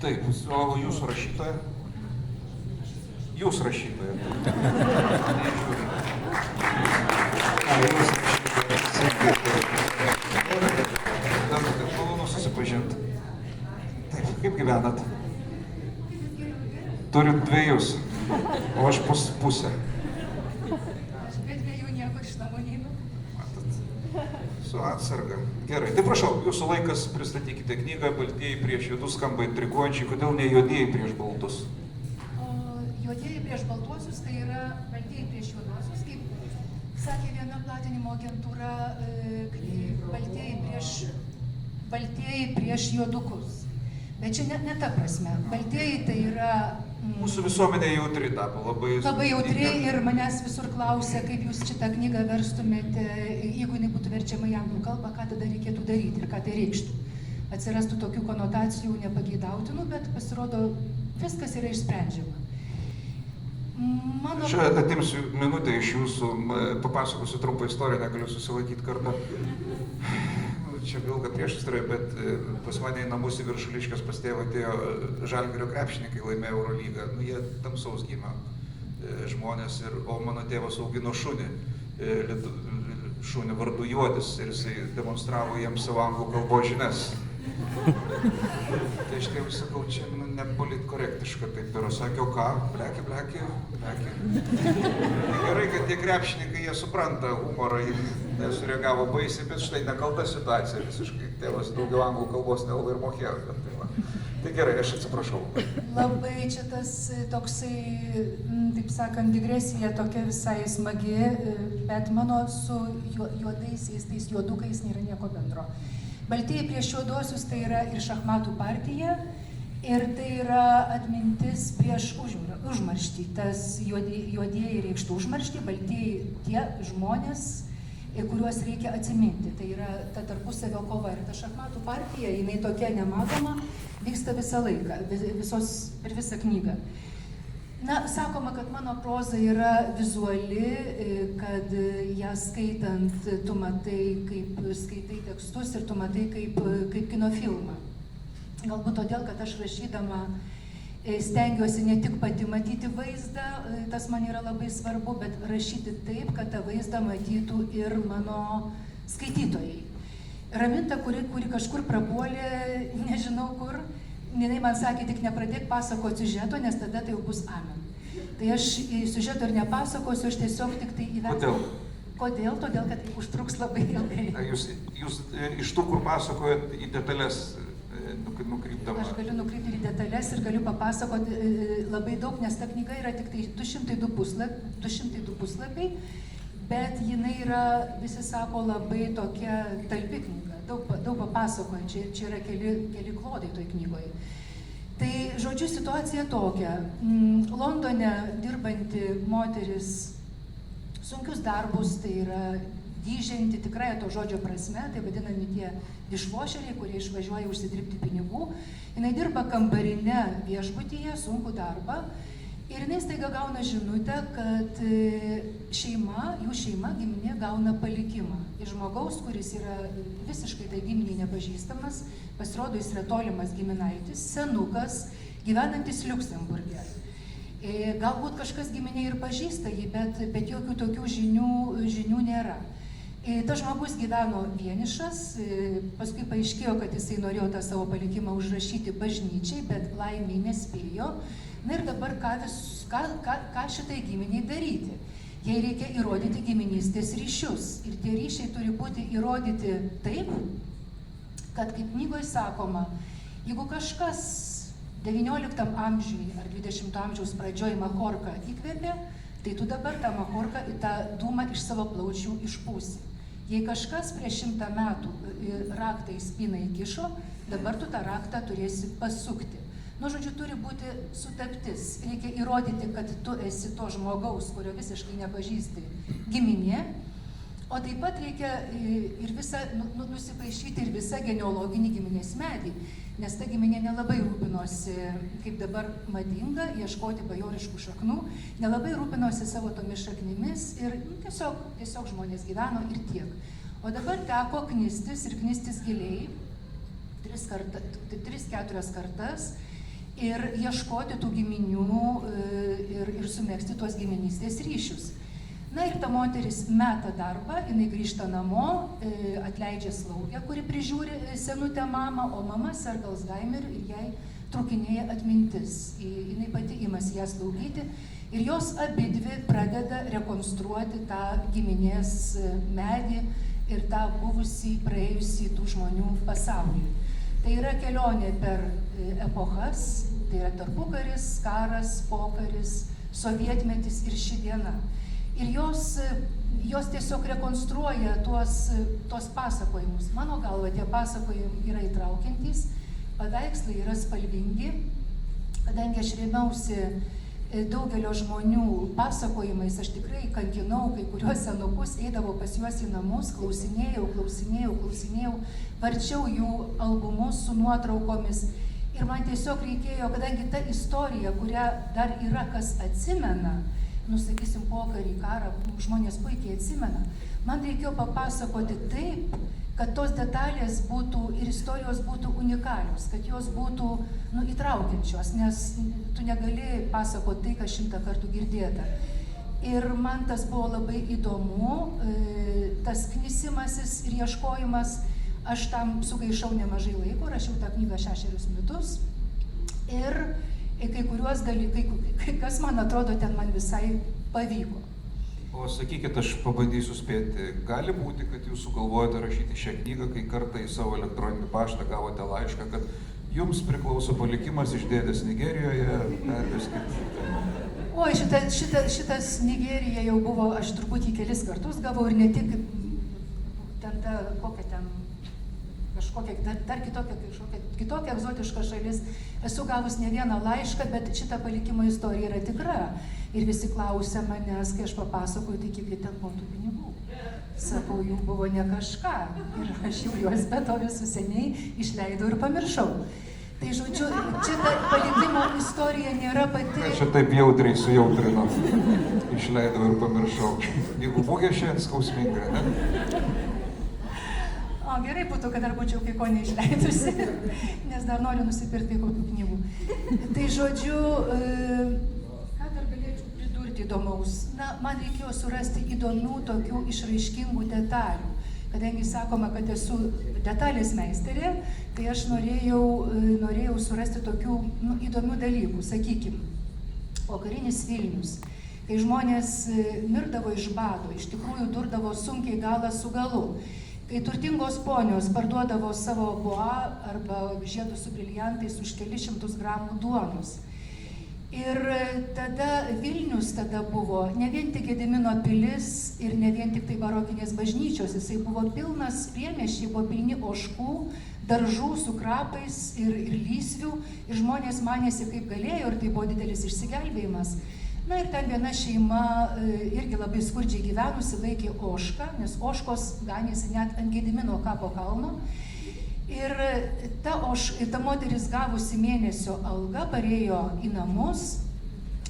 Taip, o jūsų rašytoja? Jūs rašytoja. Nežiūrėjau. Jūs rašytoja. Malonu susipažinti. Taip, kaip gyvenat? Turit dviejus, o aš pusę. Be dviejų nieko iš namų neinu. Matot, su atsarga. Gerai, tai prašau, jūsų laikas, pristatykite knygą Baltieji prieš juodus, skamba intriguojančiai, kodėl ne juodieji prieš baltus? O juodieji prieš baltuosius tai yra baltieji prieš juoduosius, kaip sakė viena platinimo agentūra, baltieji prieš juodukus. Bet čia ne ta prasme. Baltieji tai yra... Mūsų visuomenė jautri tapo, labai jautri ir manęs visur klausia, kaip jūs šitą knygą verstumėte, jeigu jinai būtų verčiama į anglų kalbą, ką tada reikėtų daryti ir ką tai reikštų. Atsirastų tokių konotacijų nepageidautinų, bet pasirodo, viskas yra išsprendžiama. Čia atimsiu minutę iš jūsų, papasakosiu trumpą istoriją, negaliu susilaikyti kartą. Čia ilga priešistorė, bet pas mane į namus į Viršuliškes pas tėvą atėjo Žalgirio krepšininkai, laimėjo Eurolygą. Nu, jie tamsaus gimė žmonės, o mano tėvas augino šunį vardu Juodis ir jisai demonstravo jiems savo anglų kalbos žinias. Tai aš tėvui sakau, čia nepolitkorektiška taip yra. Sakiau, ką? Bleki. Gerai, kad tie krepšininkai, jie supranta humorą ir nesureagavo baisiai, bet štai nekalta situacija visiškai. Tėvas daugiau anglų kalbos nelabai ir mokėjo. Tai gerai, aš atsiprašau. Labai čia tas toksai, taip sakant, digresija tokia visai smagi, bet mano su juodaisiais, tais juodukais nėra nieko bendro. Baltieji prieš juoduosius tai yra ir šachmatų partija, ir tai yra atmintis prieš užmarštį. Tas juodieji reikštų užmarštį, baltieji tie žmonės, kuriuos reikia atsiminti. Tai yra ta tarpusavio kova. Ir ta šachmatų partija, jinai tokia nematoma, vyksta visą laiką, per visą knygą. Na, sakoma, kad mano proza yra vizuali, kad ją skaitant, tu matai, kaip skaitai tekstus ir tu matai kaip kino filmą. Galbūt todėl, kad aš rašydama stengiuosi ne tik pati matyti vaizdą, tas man yra labai svarbu, bet rašyti taip, kad tą vaizdą matytų ir mano skaitytojai. Raminta, kuri kažkur prapuolė, nežinau kur, jinai man sakė, tik nepradėk pasakoti siužeto, nes tada tai jau bus amen. Tai aš siužeto ir nepasakosiu, aš tiesiog tik tai įvertinu. Kodėl? Todėl, kad tai užtruks labai ilgai. Jūs iš tų, kur pasakojat į detalės nukrypdama? Aš galiu nukrypti į detalės ir galiu papasakoti labai daug, nes ta knyga yra tik tai 202 puslapiai, bet jinai yra, visi sako, labai tokia talpi knyga, daug papasakojančia, čia yra keli klodai toj knygoje. Tai, žodžiu, situacija tokia. Londone dirbanti moteris sunkius darbus, tai yra dyžinti tikrąją to žodžio prasme, tai vadinami tie dišvošeriai, kurie išvažiuoja užsidirbti pinigų. Jinai dirba kambarine viešbutyje, sunkų darbą. Ir jinai staiga gauna žinutę, kad jų šeima, giminė gauna palikimą. Iš žmogaus, kuris yra visiškai tai giminiai nepažįstamas, pasirodo jis yra tolimas giminaitis, senukas, gyvenantis Liuksemburge. Galbūt kažkas giminė ir pažįsta jį, bet jokių tokių žinių nėra. Tas žmogus gyveno vienišas, paskui paaiškėjo, kad jisai norėjo tą savo palikimą užrašyti bažnyčiai, bet laimiai nespėjo. Na ir dabar ką šitai giminiai daryti? Jai reikia įrodyti giminystės ryšius. Ir tie ryšiai turi būti įrodyti taip, kad kaip knygoje sakoma, jeigu kažkas 19 amžiui ar 20 amžiaus pradžioj machorką įkvėpė, tai tu dabar tą machorką į tą dūmą iš savo plaučių išpūsi. Jei kažkas prieš 100 metų raktą į spyną įkišo, dabar tu tą raktą turėsi pasukti. Nu, žodžiu, turi būti sutaptis. Reikia įrodyti, kad tu esi to žmogaus, kurio visiškai nepažįsti, giminė. O taip pat reikia ir nusipaišyti ir visą genealoginį giminės medį, nes ta giminė nelabai rūpinosi, kaip dabar madinga, ieškoti bajoriškų šaknų, nelabai rūpinosi savo tomis šaknimis ir tiesiog žmonės gyveno ir tiek. O dabar teko knistis ir knistis giliai, 3-4 kartas ir ieškoti tų giminių ir sumegzti tuos giminystės ryšius. Na ir ta moteris meta darbą, jinai grįžta namo, atleidžia slaugę, kuri prižiūri senutę mamą, o mama serga Alzheimeriu ir jai trūkinėja atmintis. Jinai pati imasi ją slaugyti ir jos abidvi pradeda rekonstruoti tą giminės medį ir tą buvusį, praėjusį tų žmonių pasaulį. Tai yra kelionė per epochas, tai yra tarpukaris, karas, pokaris, sovietmetis ir ši diena. Ir jos tiesiog rekonstruoja tuos pasakojimus. Mano galva, tie pasakojimai yra įtraukiantys, paveikslai yra spalvingi, kadangi aš rėmiausi daugelio žmonių pasakojimais, aš tikrai kankinau kai kuriuos senukus, eidavau pas juos į namus, klausinėjau, varčiau jų albumus su nuotraukomis. Ir man tiesiog reikėjo, kadangi ta istorija, kurią dar yra kas atsimena, sakysim, pokarį, karą, žmonės puikiai atsimena, man reikėjo papasakoti taip, kad tos detalės būtų ir istorijos būtų unikalios, kad jos būtų įtraukiančios, nes tu negali pasakoti tai, kas 100 kartų girdėta. Ir man tas buvo labai įdomu, tas knisimasis ir ieškojimas, aš tam sugaišau nemažai laiko, rašiau tą knygą 6 metus ir kai kuriuos dalykai, kas man atrodo, ten man visai pavyko. O sakykit, aš pabandysiu spėti, gali būti, kad jūs sugalvojate rašyti šią knygą, kai kartą į savo elektroninį paštą gavote laišką, kad jums priklauso palikimas iš dėdės Nigerijoje, perveskit. Oi, šitas Nigerija jau buvo, aš turbūt jį kelis kartus gavau ir ne tik ten kažkokia dar kitokia egzotiška šalis. Esu gavus ne vieną laišką, bet šita palikimo istorija yra tikra. Ir visi klausia manęs, kai aš papasakoju, tai kiek ten buvo tų pinigų. Sakau, jų buvo ne kažką. Ir aš jau juos be to visus seniai išleidau ir pamiršau. Tai žodžiu, šita palikimo istorija nėra pati... Aš čia taip jautriai sujautrinu. Išleidau ir pamiršau. Jeigu būgė šiandien skausminga, ne? O, gerai būtų, kad dar būčiau kai ko neišleidusi, nes dar noriu nusipirkti kokių knygų. Tai žodžiu, ką dar galėčiau pridurti įdomaus? Na, man reikėjo surasti įdomių tokių išraiškingų detalių. Kadangi sakoma, kad esu detalės meisterė, tai aš norėjau surasti tokių įdomių dalykų. Sakykim, pokarinis Vilnius, kai žmonės mirdavo iš bado, iš tikrųjų durdavo sunkiai galą su galu. Kai turtingos ponios parduodavo savo boa arba žiedus su briliantais už kelis šimtus gramų duonos. Ir tada Vilnius buvo ne vien tik Gedimino pilis ir ne vien tik tai barokinės bažnyčios, jisai buvo pilnas priemiesčiai, buvo pilni ožkų, daržų su krapais ir lysvių, ir žmonės manėsi kaip galėjo, ir tai buvo didelis išsigelbėjimas. Na ir ten viena šeima irgi labai skurdžiai gyvenusi laikė ožką, nes ožkos ganėsi net ant Gedimino kapo kalno. Ir ta moteris gavusi mėnesio algą parėjo į namus,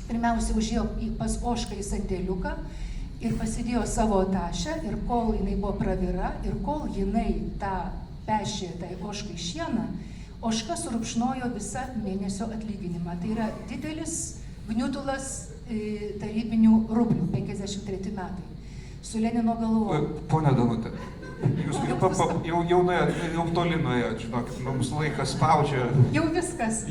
pirmiausia užėjo pas ožką į sandėliuką ir pasidėjo savo tašę, ir kol jinai buvo pravira, ir kol jinai tą pešė tai ožkai šieną, ožka surupšnojo visą mėnesio atlyginimą. Tai yra didelis gniutulas tarybinių rublių, 53 metai, su Lenino galva. Pone Danute, jūs jau toli nuėjot, žinokit, mums laikas spaudžia. Jau viskas.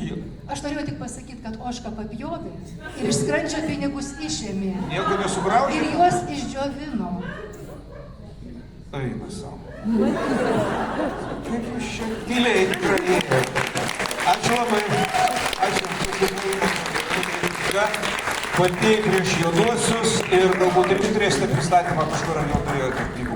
Aš norėjau tik pasakyti, kad ožka papjovė ir iš skrandžio pinigus išėmė. Nieko nesugraužė? Ir juos išdžiovino. Eina savo. Kaip jūs čia giliai praėjate. Ačiū labai. Ačiū. Pati prieš juoduosius ir galbūt irgi turėsite pristatymą kažkur, ar jau turėjote knygų